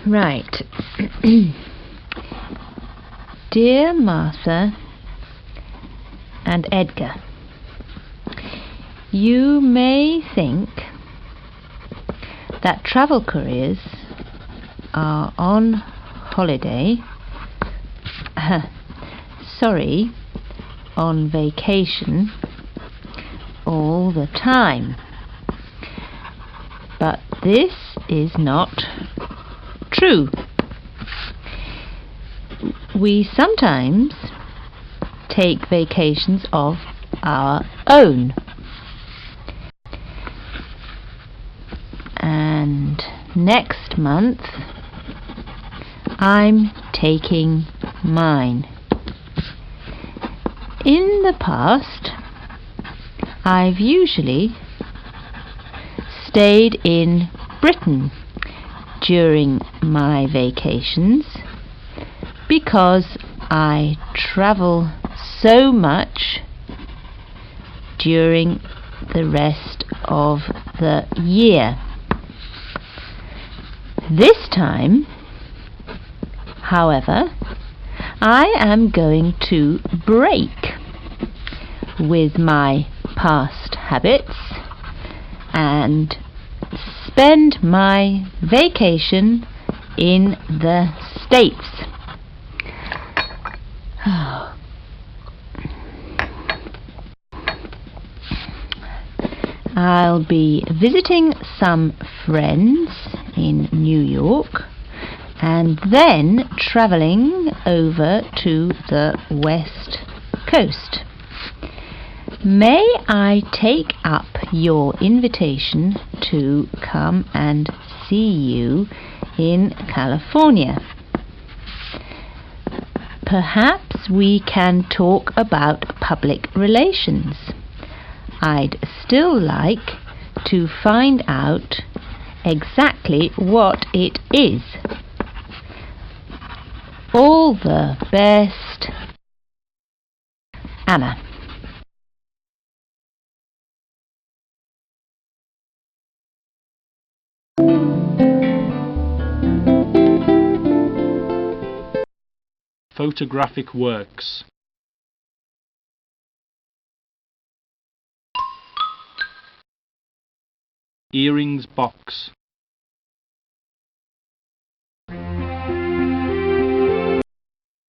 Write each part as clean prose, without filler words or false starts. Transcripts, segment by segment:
Right. Dear Martha and Edgar, you may think that travel couriers are on holiday, on vacation all the time. But this is not true. We sometimes take vacations of our own. And next month I'm taking mine. In the past, I've usually stayed in Britain during my vacations because I travel so much during the rest of the year. This time, however, I am going to break with my past habits and spend my vacation in the States. I'll be visiting some friends in New York and then travelling over to the West Coast. May I take up your invitation to come and see you in California? Perhaps we can talk about public relations. I'd still like to find out exactly what it is. All the best, Anna. Photographic works. Earrings box.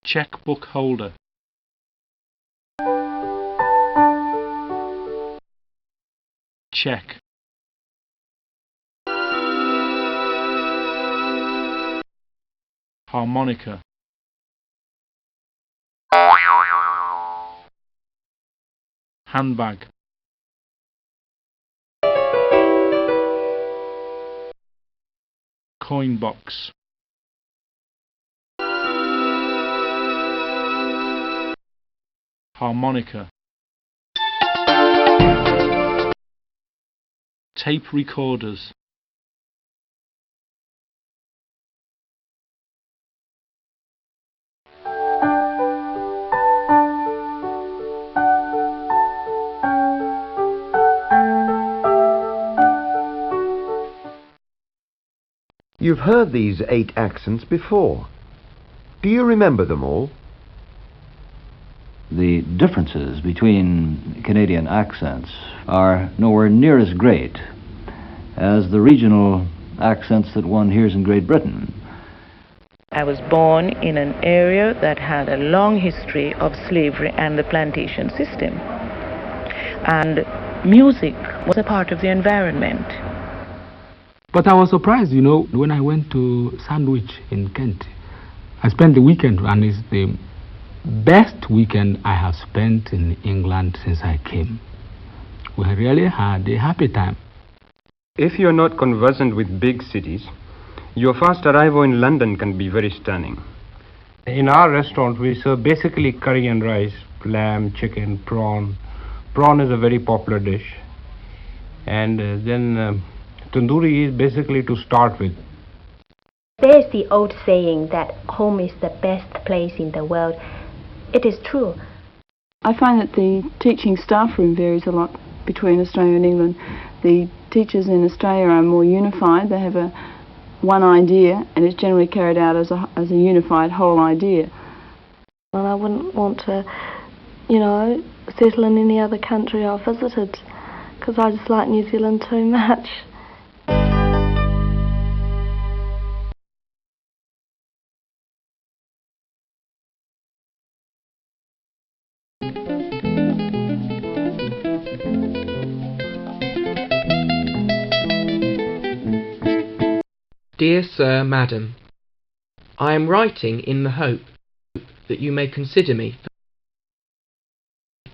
Checkbook holder. Check. Harmonica. Handbag. Coin box. Harmonica. Tape recorders. You've heard these 8 accents before. Do you remember them all? The differences between Canadian accents are nowhere near as great as the regional accents that one hears in Great Britain. I was born in an area that had a long history of slavery and the plantation system. And music was a part of the environment. But I was surprised, when I went to Sandwich in Kent. I spent the weekend, and it's the best weekend I have spent in England since I came. We really had a happy time. If you're not conversant with big cities, your first arrival in London can be very stunning. In our restaurant, we serve basically curry and rice, lamb, chicken, prawn. Prawn is a very popular dish. And then tandoori is basically to start with. There's the old saying that home is the best place in the world. It is true. I find that the teaching staff room varies a lot between Australia and England. The teachers in Australia are more unified. They have a one idea, and it's generally carried out as a unified whole idea. And I wouldn't want to, you know, settle in any other country I visited, because I just like New Zealand too much. Dear Sir, Madam, I am writing in the hope that you may consider me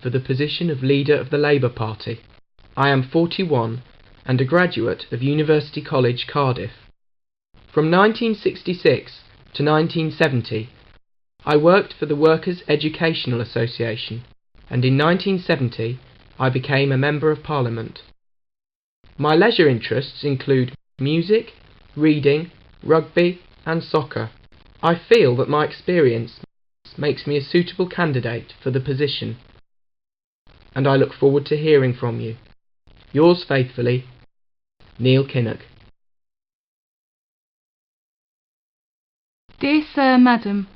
for the position of leader of the Labour Party. I am 41 and a graduate of University College, Cardiff. From 1966 to 1970, I worked for the Workers' Educational Association, and in 1970 I became a Member of Parliament. My leisure interests include music, reading, rugby and soccer. I feel that my experience makes me a suitable candidate for the position, and I look forward to hearing from you. Yours faithfully, Neil Kinnock. Dear Sir, Madam,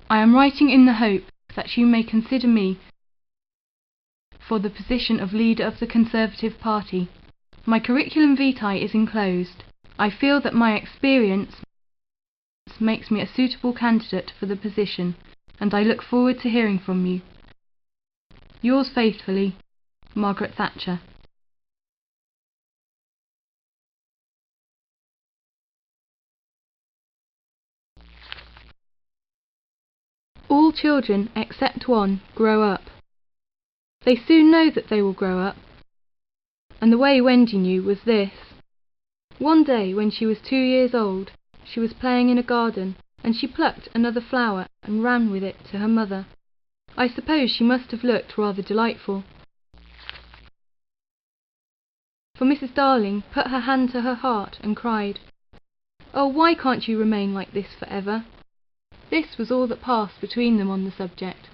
I am writing in the hope that you may consider me for the position of leader of the Conservative Party. My curriculum vitae is enclosed. I feel that my experience makes me a suitable candidate for the position, and I look forward to hearing from you. Yours faithfully, Margaret Thatcher. All children, except one, grow up. They soon know that they will grow up, and the way Wendy knew was this. One day, when she was 2 years old, she was playing in a garden, and she plucked another flower and ran with it to her mother. I suppose she must have looked rather delightful, for Mrs. Darling put her hand to her heart and cried, "Oh, why can't you remain like this forever?" This was all that passed between them on the subject,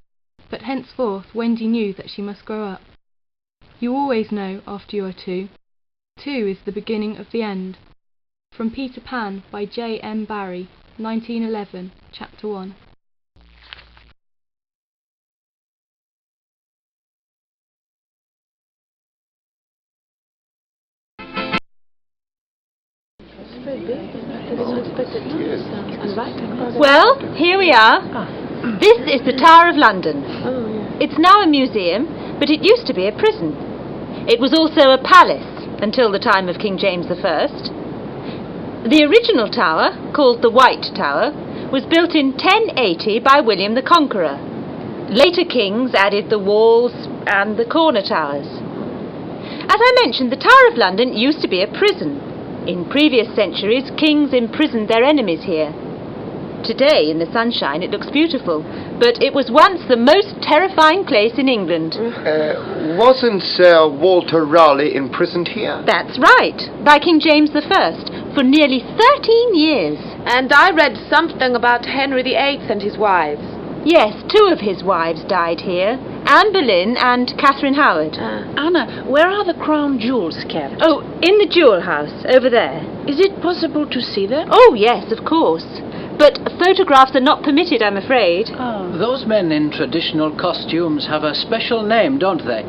but henceforth Wendy knew that she must grow up. You always know after you are 2. 2 is the beginning of the end. From Peter Pan by J. M. Barrie, 1911, Chapter 1. Well, here we are. This is the Tower of London. It's now a museum, but it used to be a prison. It was also a palace until the time of King James I. The original tower, called the White Tower, was built in 1080 by William the Conqueror. Later kings added the walls and the corner towers. As I mentioned, the Tower of London used to be a prison. In previous centuries, kings imprisoned their enemies here. Today, in the sunshine, it looks beautiful, but it was once the most terrifying place in England. Wasn't Sir Walter Raleigh imprisoned here? That's right, by King James I, for nearly 13 years. And I read something about Henry VIII and his wives. Yes, 2 of his wives died here, Anne Boleyn and Catherine Howard. Anna, where are the crown jewels kept? Oh, in the jewel house, over there. Is it possible to see them? Oh, yes, of course. But photographs are not permitted, I'm afraid. Those men in traditional costumes have a special name, don't they?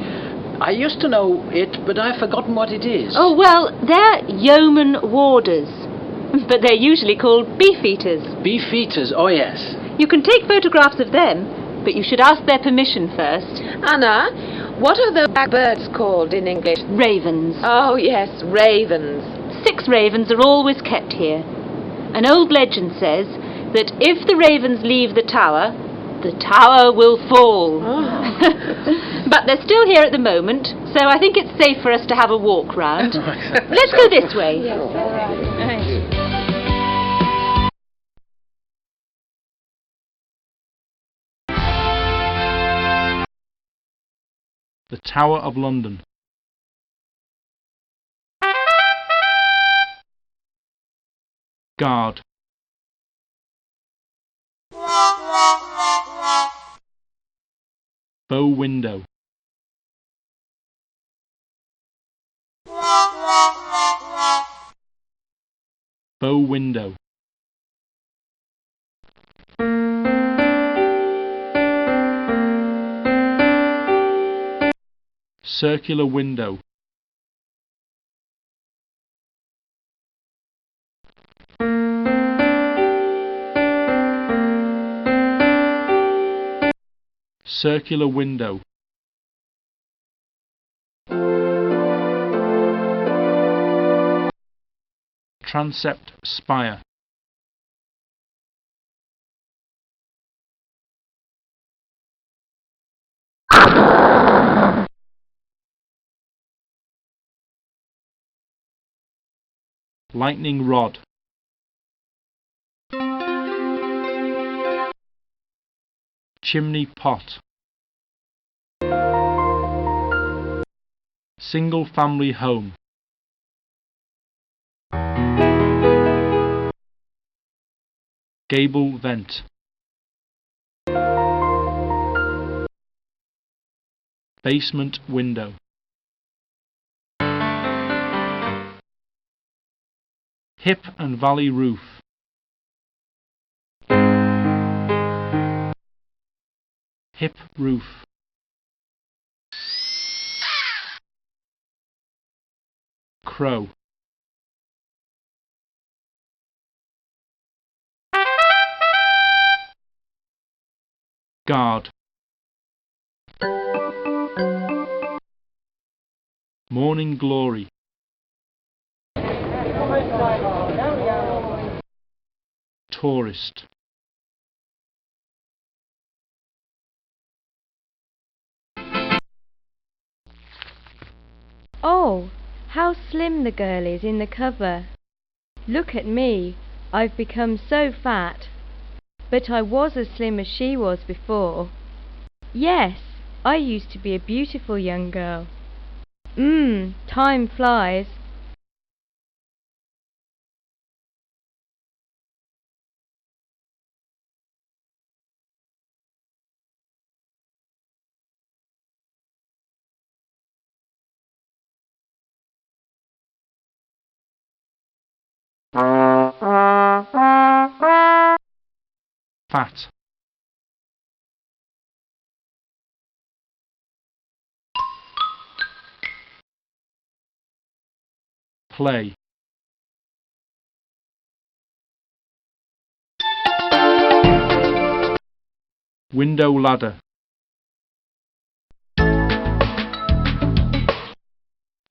I used to know it, but I've forgotten what it is. Oh, well, they're yeoman warders. But they're usually called beefeaters. Beefeaters, oh yes. You can take photographs of them, but you should ask their permission first. Anna, what are the black birds called in English? Ravens. Oh, yes, ravens. 6 ravens are always kept here. An old legend says that if the ravens leave the tower will fall. But they're still here at the moment, so I think it's safe for us to have a walk round. Let's go this way. Yes, all right. The Tower of London. Guard. Bow window. Bow window. Circular window. Circular window. Transept spire. Lightning rod. Chimney pot. Single family home. Gable vent. Basement window. Hip and valley roof. Hip roof. Crow. Guard. Morning glory. Tourist. Oh, how slim the girl is in the cover. Look at me, I've become so fat. But I was as slim as she was before. Yes, I used to be a beautiful young girl. Time flies. Fat. Play. Window ladder.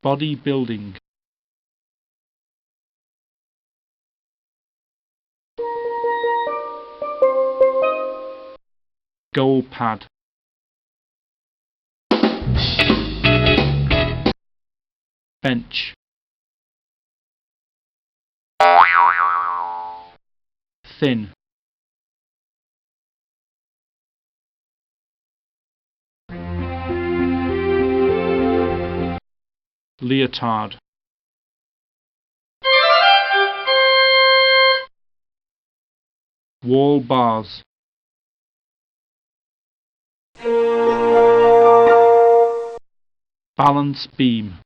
Bodybuilding. Goal pad. Bench. Thin. Leotard. Wall bars. Balance beam.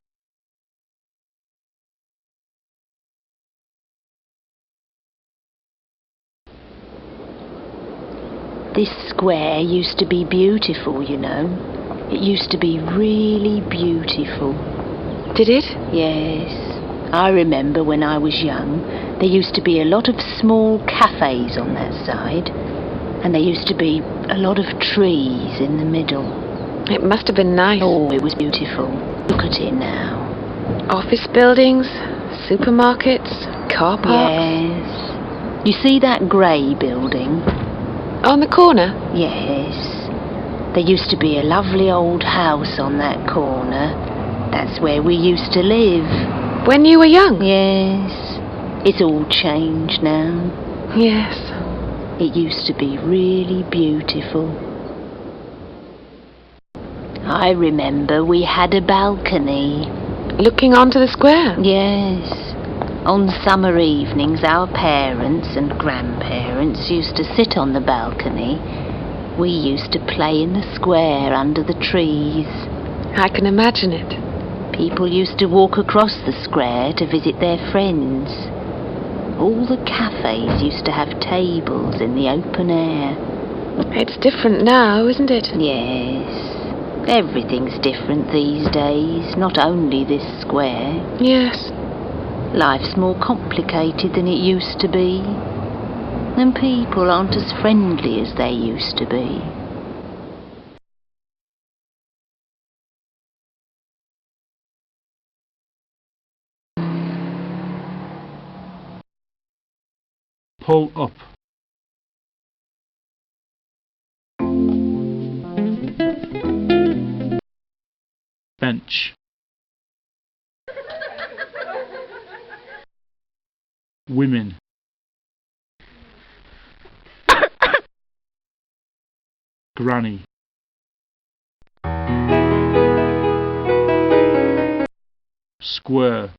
This square used to be beautiful, you know. It used to be really beautiful. Did it? Yes. I remember when I was young, there used to be a lot of small cafes on that side, and there used to be a lot of trees in the middle. It must have been nice. Oh, it was beautiful. Look at it now. Office buildings, supermarkets, car parks. Yes. You see that grey building? On the corner? Yes. There used to be a lovely old house on that corner. That's where we used to live. When you were young? Yes. It's all changed now. Yes. It used to be really beautiful. I remember we had a balcony. Looking onto the square? Yes. On summer evenings, our parents and grandparents used to sit on the balcony. We used to play in the square under the trees. I can imagine it. People used to walk across the square to visit their friends. All the cafes used to have tables in the open air. It's different now, isn't it? Yes. Everything's different these days, not only this square. Yes. Life's more complicated than it used to be, and people aren't as friendly as they used to be. Pull up. Bench. Women. Granny. Square.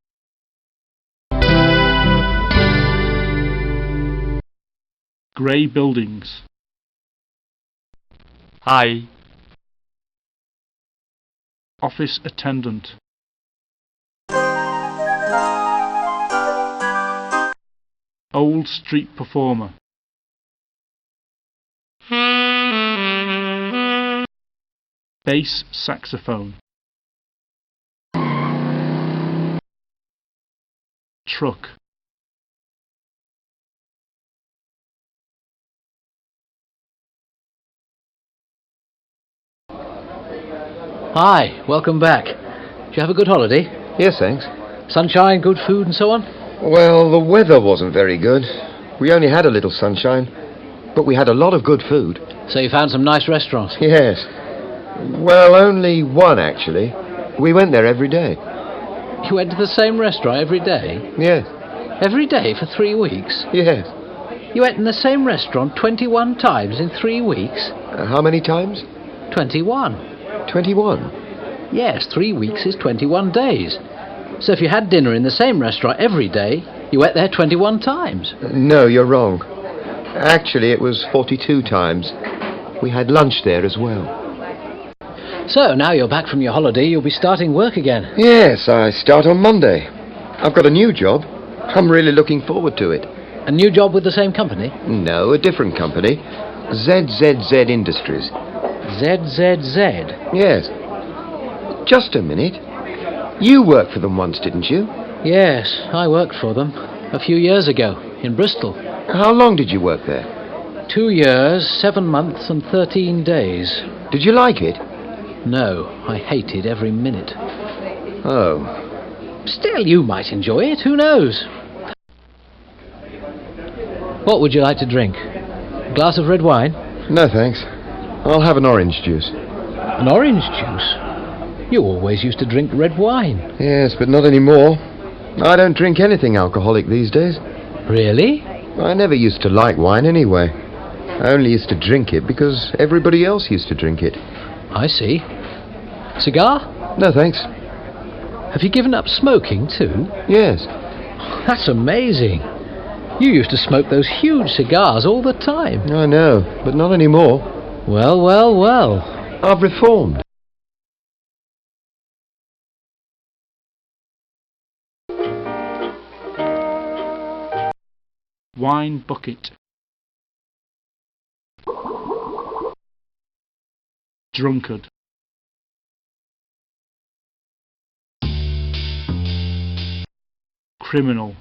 Grey buildings. Hi. Office attendant. Old street performer. Bass saxophone. Truck. Hi, welcome back. Did you have a good holiday? Yes, thanks. Sunshine, good food and so on? Well, the weather wasn't very good. We only had a little sunshine, but we had a lot of good food. So you found some nice restaurants? Yes. Well, only one, actually. We went there every day. You went to the same restaurant every day? Yes. Every day for 3 weeks? Yes. You ate in the same restaurant 21 times in 3 weeks? How many times? 21. 21? Yes, 3 weeks is 21 days. So if you had dinner in the same restaurant every day, you ate there 21 times. No, you're wrong. Actually, it was 42 times. We had lunch there as well. So now you're back from your holiday, you'll be starting work again. Yes, I start on Monday. I've got a new job. I'm really looking forward to it. A new job with the same company? No, a different company. ZZZ Industries. ZZZ? Yes. Just a minute. You worked for them once, didn't you? Yes, I worked for them a few years ago in Bristol. How long did you work there? 2 years, 7 months and 13 days. Did you like it? No, I hated every minute. Oh. Still, you might enjoy it, who knows? What would you like to drink? A glass of red wine? No, thanks. I'll have an orange juice. An orange juice? You always used to drink red wine. Yes, but not anymore. I don't drink anything alcoholic these days. Really? I never used to like wine anyway. I only used to drink it because everybody else used to drink it. I see. Cigar? No, thanks. Have you given up smoking too? Yes. That's amazing. You used to smoke those huge cigars all the time. I know, but not anymore. Well, well, well. I've reformed. Wine bucket. Drunkard. Criminal.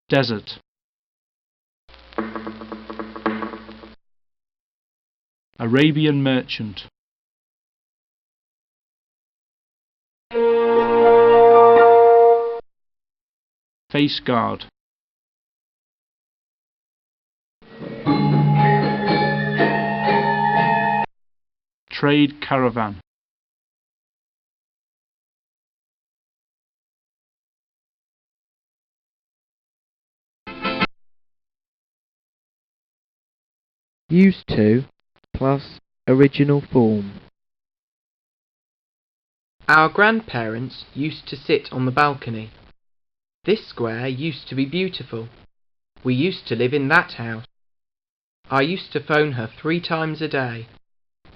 Desert. Arabian merchant. Face guard. Trade caravan. Used to plus original form. Our grandparents used to sit on the balcony. This square used to be beautiful. We used to live in that house. I used to phone her 3 times a day.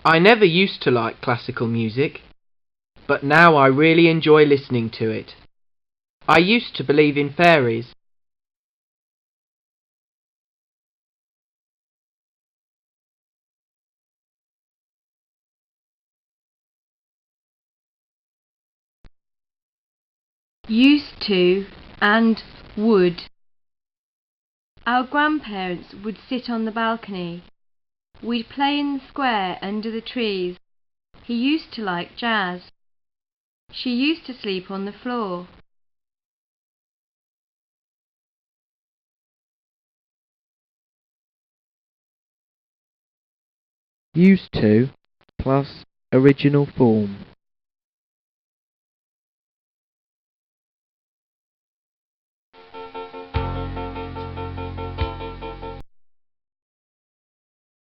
I never used to like classical music, but now I really enjoy listening to it. I used to believe in fairies. Used to and would. Our grandparents would sit on the balcony. We'd play in the square under the trees. He used to like jazz. She used to sleep on the floor. Used to plus original form.